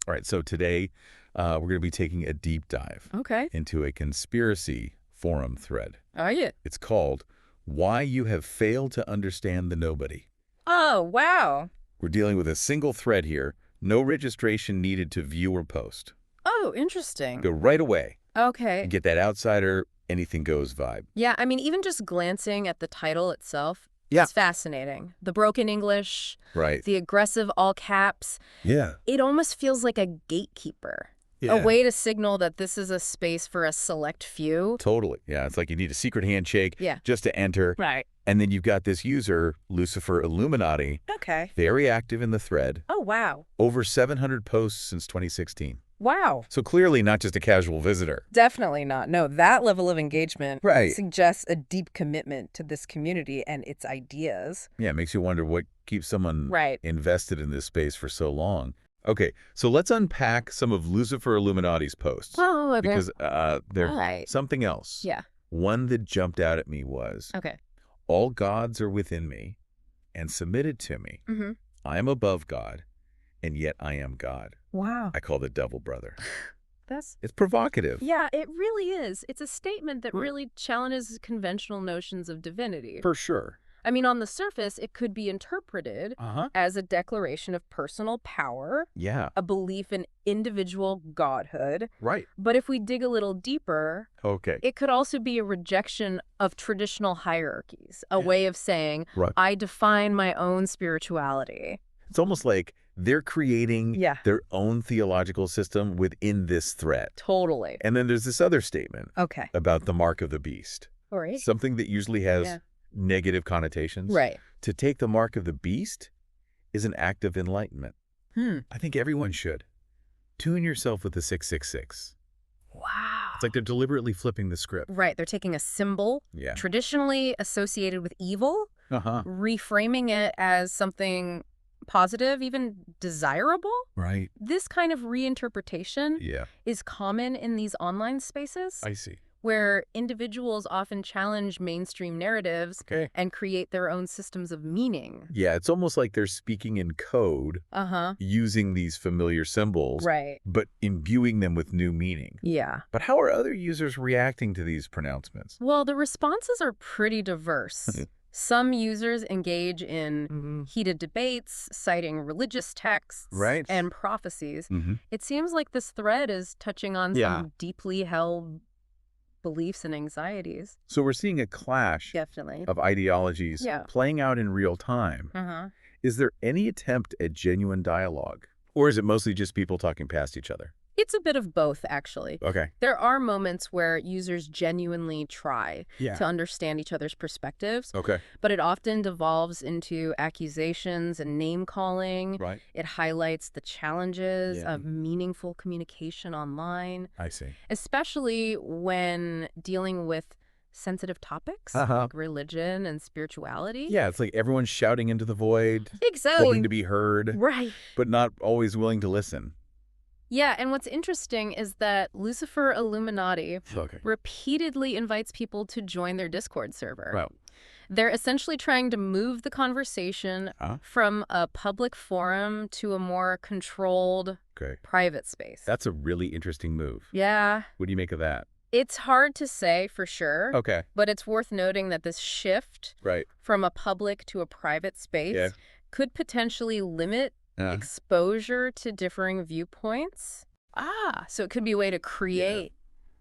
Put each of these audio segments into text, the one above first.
All right, so today we're going to be taking a deep dive Okay. into a conspiracy forum thread. Are you? It's called Why You Have Failed to Understand the Nobody. Oh, wow. We're dealing with a single thread here, no registration needed to view or post. Oh, interesting. Go right away Okay. and get that outsider, anything goes vibe. Yeah, I mean, even just glancing at the title itself Yeah. is fascinating. The broken English, Right. the aggressive all caps. Yeah. It almost feels like a gatekeeper. Yeah. A way to signal that this is a space for a select few. Totally. Yeah, it's like you need a secret handshake just to enter. Right. And then you've got this user, Lucifer Illuminati, Okay. very active in the thread. Oh, wow. Over 700 posts since 2016. Wow. So clearly not just a casual visitor. Definitely not. No, that level of engagement Right. suggests a deep commitment to this community and its ideas. Yeah, it makes you wonder what keeps someone Right. invested in this space for so long. Okay, so let's unpack some of Lucifer Illuminati's posts. Oh, okay. Because they're All right. something else. Yeah. One that jumped out at me was, Okay. all gods are within me and submitted to me. Mm-hmm. I am above God, and yet I am God. Wow. I call the devil brother. That's... It's provocative. Yeah, it really is. It's a statement that really challenges conventional notions of divinity. For sure. I mean, on the surface, it could be interpreted Uh-huh. as a declaration of personal power, Yeah. a belief in individual godhood. Right. But if we dig a little deeper, Okay. it could also be a rejection of traditional hierarchies, a way of saying, Right. I define my own spirituality. It's almost like they're creating Yeah. their own theological system within this threat. Totally. And then there's this other statement Okay. about the mark of the beast. All right. Something that usually has Yeah. negative connotations. Right. To take the mark of the beast is an act of enlightenment. Hmm. I think everyone should. Tune yourself with the 666. Wow. It's like they're deliberately flipping the script. Right. They're taking a symbol Yeah. traditionally associated with evil, Uh-huh. reframing it as something positive, even desirable. Right. This kind of reinterpretation Yeah. is common in these online spaces I see. where individuals often challenge mainstream narratives Okay. and create their own systems of meaning. Yeah, it's almost like they're speaking in code Uh-huh. using these familiar symbols, Right. but imbuing them with new meaning. Yeah. But how are other users reacting to these pronouncements? Well, the responses are pretty diverse. Some users engage in heated debates, citing religious texts Right. and prophecies. Mm-hmm. It seems like this thread is touching on Yeah. some deeply held beliefs and anxieties. So we're seeing a clash Definitely. of ideologies Yeah. playing out in real time. Uh-huh. Is there any attempt at genuine dialogue? Or is it mostly just people talking past each other? It's a bit of both, actually. Okay. There are moments where users genuinely try to understand each other's perspectives, Okay. but it often devolves into accusations and name-calling. Right. It highlights the challenges Yeah. of meaningful communication online, I see. especially when dealing with sensitive topics like religion and spirituality. Yeah, it's like everyone's shouting into the void, Exactly. hoping to be heard, Right. but not always willing to listen. Yeah, and what's interesting is that Lucifer Illuminati Okay. repeatedly invites people to join their Discord server. Wow. They're essentially trying to move the conversation from a public forum to a more controlled, Okay. private space. That's a really interesting move. Yeah. What do you make of that? It's hard to say for sure, Okay. but it's worth noting that this shift Right. from a public to a private space could potentially limit exposure to differing viewpoints. So it could be a way to create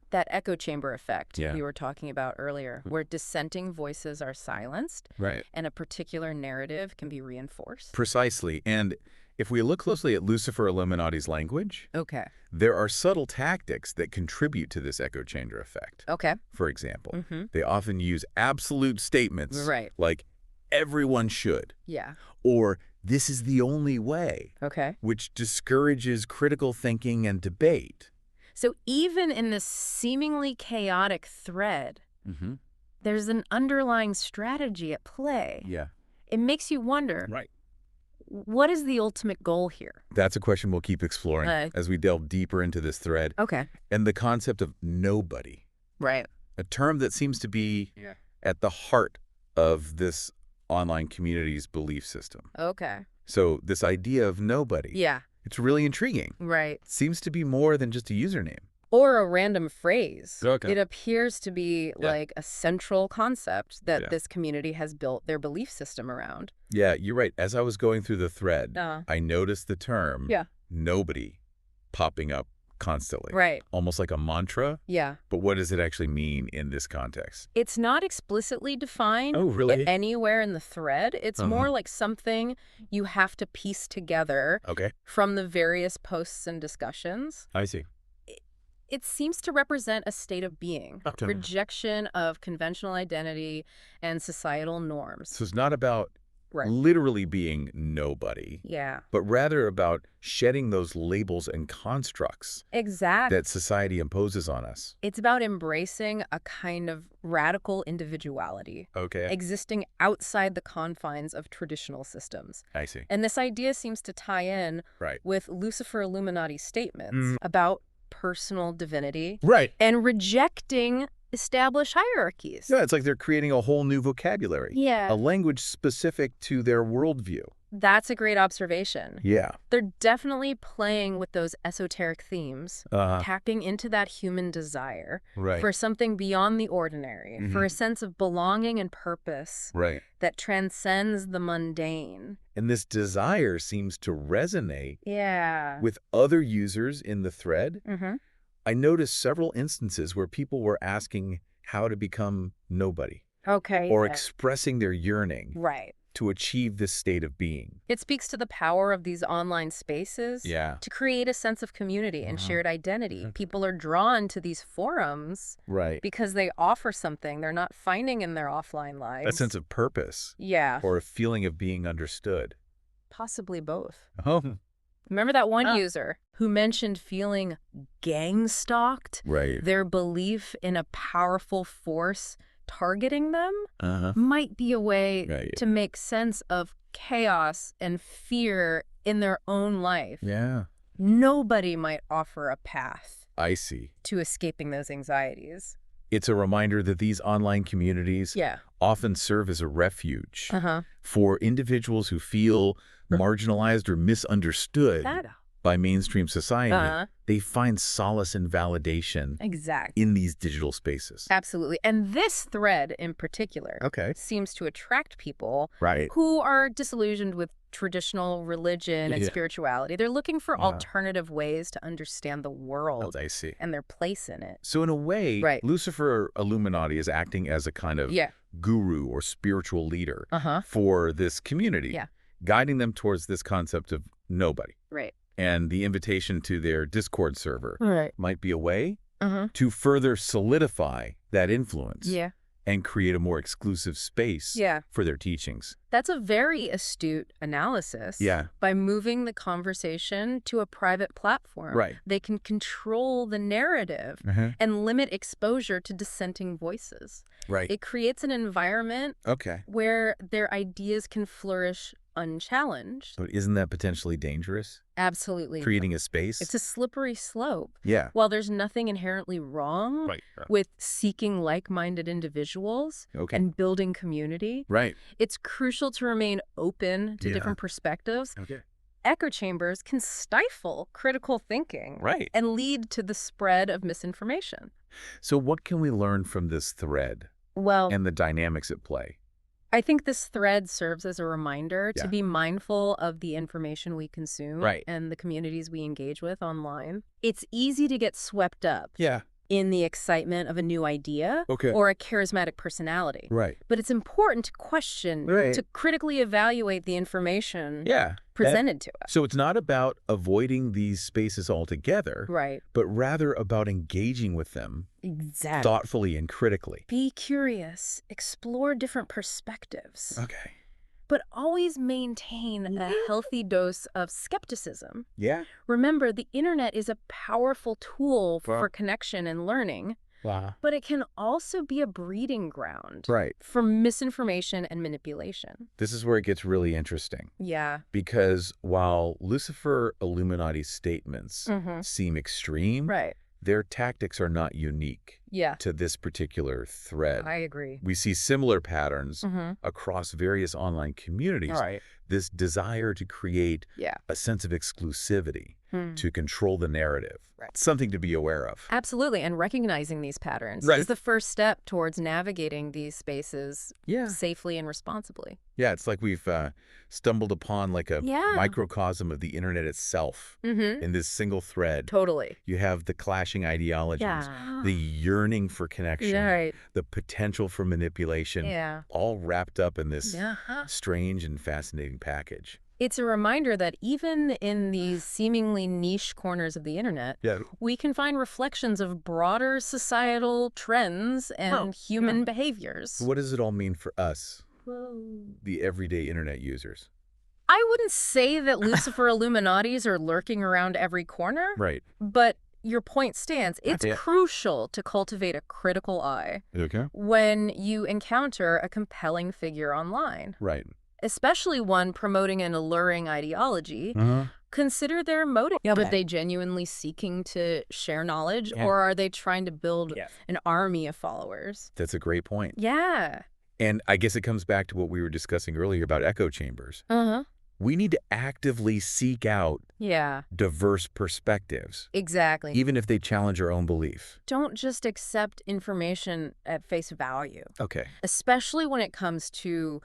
that echo chamber effect we were talking about earlier, where dissenting voices are silenced Right. and a particular narrative can be reinforced. Precisely. And if we look closely at Lucifer Illuminati's language, Okay. there are subtle tactics that contribute to this echo chamber effect. Okay. For example, they often use absolute statements Right. like, everyone should, Yeah. or this is the only way, Okay. which discourages critical thinking and debate. So even in this seemingly chaotic thread, there's an underlying strategy at play. Yeah. It makes you wonder, Right. what is the ultimate goal here? That's a question we'll keep exploring as we delve deeper into this thread. Okay. And the concept of nobody, Right. a term that seems to be at the heart of this online community's belief system. Okay. So this idea of nobody, Yeah. It's really intriguing. Right. Seems to be more than just a username. Or a random phrase. Okay. It appears to be like a central concept that this community has built their belief system around. Yeah, you're right. As I was going through the thread, I noticed the term "nobody" popping up constantly. Right. Almost like a mantra. Yeah. But what does it actually mean in this context? It's not explicitly defined anywhere in the thread. It's more like something you have to piece together from the various posts and discussions. I see. It seems to represent a state of being, rejection of conventional identity and societal norms. So it's not about literally being nobody, but rather about shedding those labels and constructs that society imposes on us. It's about embracing a kind of radical individuality, existing outside the confines of traditional systems. I see. And this idea seems to tie in with Lucifer Illuminati statements about personal divinity and rejecting established hierarchies. Yeah, it's like they're creating a whole new vocabulary. Yeah. A language specific to their worldview. That's a great observation. Yeah. They're definitely playing with those esoteric themes, tapping into that human desire for something beyond the ordinary, for a sense of belonging and purpose that transcends the mundane. And this desire seems to resonate with other users in the thread. I noticed several instances where people were asking how to become nobody. Or expressing their yearning to achieve this state of being. It speaks to the power of these online spaces to create a sense of community and shared identity. People are drawn to these forums because they offer something they're not finding in their offline lives. A sense of purpose. Or a feeling of being understood. Possibly both. Oh. Remember that one user who mentioned feeling gang-stalked? Their belief in a powerful force targeting them might be a way to make sense of chaos and fear in their own life. Nobody might offer a path to escaping those anxieties. It's a reminder that these online communities often serve as a refuge for individuals who feel marginalized or misunderstood by mainstream society. They find solace and validation in these digital spaces. Absolutely. And this thread in particular seems to attract people who are disillusioned with traditional religion and spirituality. They're looking for alternative ways to understand the world and their place in it. So in a way, Lucifer Illuminati is acting as a kind of guru or spiritual leader for this community, guiding them towards this concept of nobody. And the invitation to their Discord server might be a way to further solidify that influence and create a more exclusive space for their teachings. That's a very astute analysis. By moving the conversation to a private platform, they can control the narrative and limit exposure to dissenting voices. It creates an environment where their ideas can flourish unchallenged. But isn't that potentially dangerous? Absolutely. Creating a space? It's a slippery slope. Yeah. While there's nothing inherently wrong with seeking like-minded individuals and building community, it's crucial to remain open to different perspectives. Echo chambers can stifle critical thinking and lead to the spread of misinformation. So what can we learn from this thread and the dynamics at play? I think this thread serves as a reminder to be mindful of the information we consume and the communities we engage with online. It's easy to get swept up in the excitement of a new idea or a charismatic personality. But it's important to question, to critically evaluate the information presented to us. So it's not about avoiding these spaces altogether, but rather about engaging with them thoughtfully and critically. Be curious, explore different perspectives. But always maintain a healthy dose of skepticism. Remember, the internet is a powerful tool for connection and learning, but it can also be a breeding ground for misinformation and manipulation. This is where it gets really interesting. Because while Lucifer Illuminati's statements seem extreme, their tactics are not unique to this particular thread. I agree. We see similar patterns across various online communities. this desire to create a sense of exclusivity, to control the narrative. Right. Something to be aware of. Absolutely, and recognizing these patterns is the first step towards navigating these spaces safely and responsibly. Yeah, it's like we've stumbled upon like a microcosm of the internet itself in this single thread. Totally. You have the clashing ideologies, the yearning for connection, the potential for manipulation, all wrapped up in this strange and fascinating package. It's a reminder that even in these seemingly niche corners of the internet, we can find reflections of broader societal trends and human behaviors. What does it all mean for us, the everyday internet users? I wouldn't say that Lucifer Illuminatis are lurking around every corner. Right. But your point stands. It's crucial to cultivate a critical eye when you encounter a compelling figure online. Right. Especially one promoting an alluring ideology. Consider their motive. Are they genuinely seeking to share knowledge, or are they trying to build an army of followers? That's a great point. Yeah. And I guess it comes back to what we were discussing earlier about echo chambers. We need to actively seek out diverse perspectives. Exactly. Even if they challenge our own belief. Don't just accept information at face value. Okay. Especially when it comes to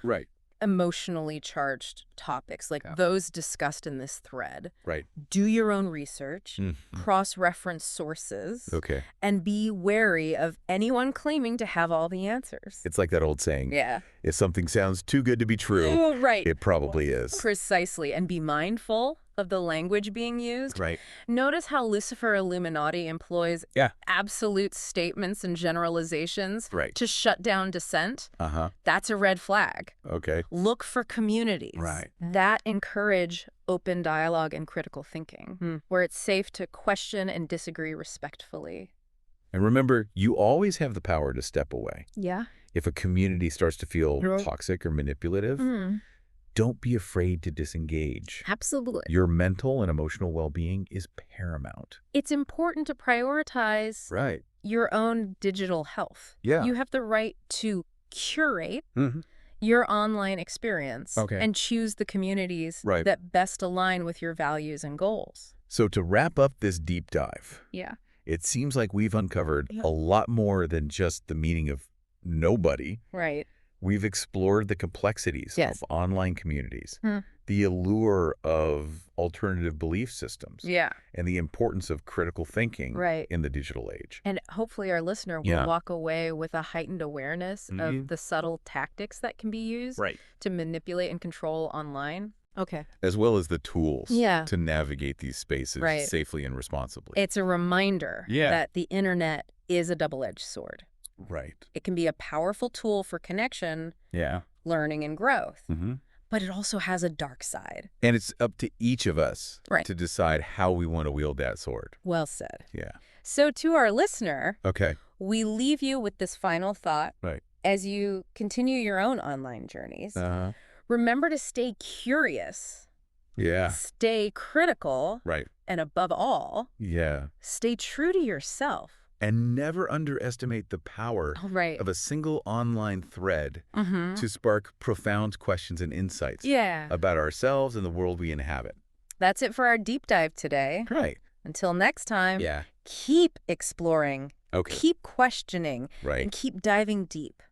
emotionally charged topics like those discussed in this thread. Right. Do your own research, cross-reference sources, and be wary of anyone claiming to have all the answers. It's like that old saying, if something sounds too good to be true, it probably is. Precisely. And be mindful of the language being used. Right. Notice how Lucifer Illuminati employs absolute statements and generalizations to shut down dissent. That's a red flag. Okay. Look for communities that encourage open dialogue and critical thinking, where it's safe to question and disagree respectfully. And remember, you always have the power to step away. Yeah. If a community starts to feel toxic or manipulative, don't be afraid to disengage. Absolutely. Your mental and emotional well-being is paramount. It's important to prioritize your own digital health. Yeah. You have the right to curate your online experience and choose the communities that best align with your values and goals. So to wrap up this deep dive, it seems like we've uncovered a lot more than just the meaning of NoboDy. Right. We've explored the complexities of online communities, the allure of alternative belief systems, and the importance of critical thinking in the digital age. And hopefully our listener will walk away with a heightened awareness of the subtle tactics that can be used to manipulate and control online. Okay. As well as the tools to navigate these spaces safely and responsibly. It's a reminder that the internet is a double-edged sword. Right. It can be a powerful tool for connection, learning, and growth. But it also has a dark side. And it's up to each of us to decide how we want to wield that sword. Well said. Yeah. So to our listener, we leave you with this final thought. As you continue your own online journeys, remember to stay curious. Stay critical. And above all, stay true to yourself. And never underestimate the power of a single online thread to spark profound questions and insights about ourselves and the world we inhabit. That's it for our deep dive today. Until next time, keep exploring, keep questioning, and keep diving deep.